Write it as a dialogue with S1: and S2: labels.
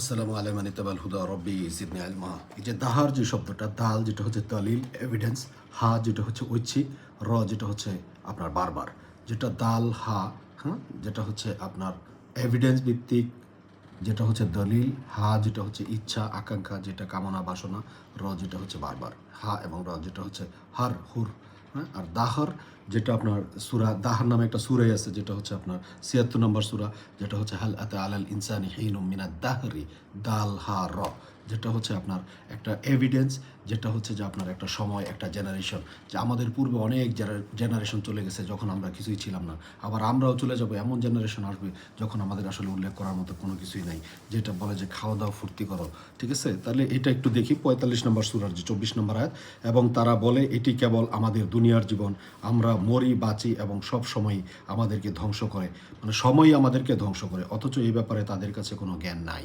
S1: আসসালামু আলাইকুম আনিতাবাল হুদা রব্বি জিদনি আলমা। এই যে দাহার যে শব্দটা, দাল যেটা হচ্ছে দলিল এভিডেন্স, হা যেটা হচ্ছে ঐচ্ছিক, র যেটা হচ্ছে আপনার বারবার, যেটা দাল হা, হ্যাঁ, যেটা হচ্ছে আপনার এভিডেন্স ভিত্তিক, যেটা হচ্ছে দলিল, হা যেটা হচ্ছে ইচ্ছা আকাঙ্ক্ষা, যেটা কামনা বাসনা, র যেটা হচ্ছে বারবার, হা এবং র যেটা হচ্ছে হার হুর, হ্যাঁ। আর দাহর যেটা আপনার সুরা দাহর নামে একটা সুরাই আছে, যেটা হচ্ছে আপনার ৭৬ নম্বর সুরা, যেটা হচ্ছে হাল আতা আলাল ইনসানি হিনুম মিনা দাহরি, দাল হা র, যেটা হচ্ছে আপনার একটা এভিডেন্স, যেটা হচ্ছে যে আপনার একটা সময়, একটা জেনারেশন, যে আমাদের পূর্বে অনেক জেনারেশন চলে গেছে যখন আমরা কিছুই ছিলাম না, আবার আমরাও চলে যাব, এমন জেনারেশন আসবে যখন আমাদের আসলে উল্লেখ করার মতো কোনো কিছুই নাই, যেটা বলে যে খাওয়া দাওয়া ফুর্তি করো। ঠিক আছে, তাহলে এটা একটু দেখি ৪৫ নম্বর সুরার যে ২৪ নম্বর আয়াত। এবং তারা বলে এটি কেবল আমাদের দুনিয়ার জীবন, আমরা মরি বাঁচি এবং সব সময়ই আমাদেরকে ধ্বংস করে, মানে সময়ই আমাদেরকে ধ্বংস করে, অথচ এই ব্যাপারে তাদের কাছে কোনো জ্ঞান নাই।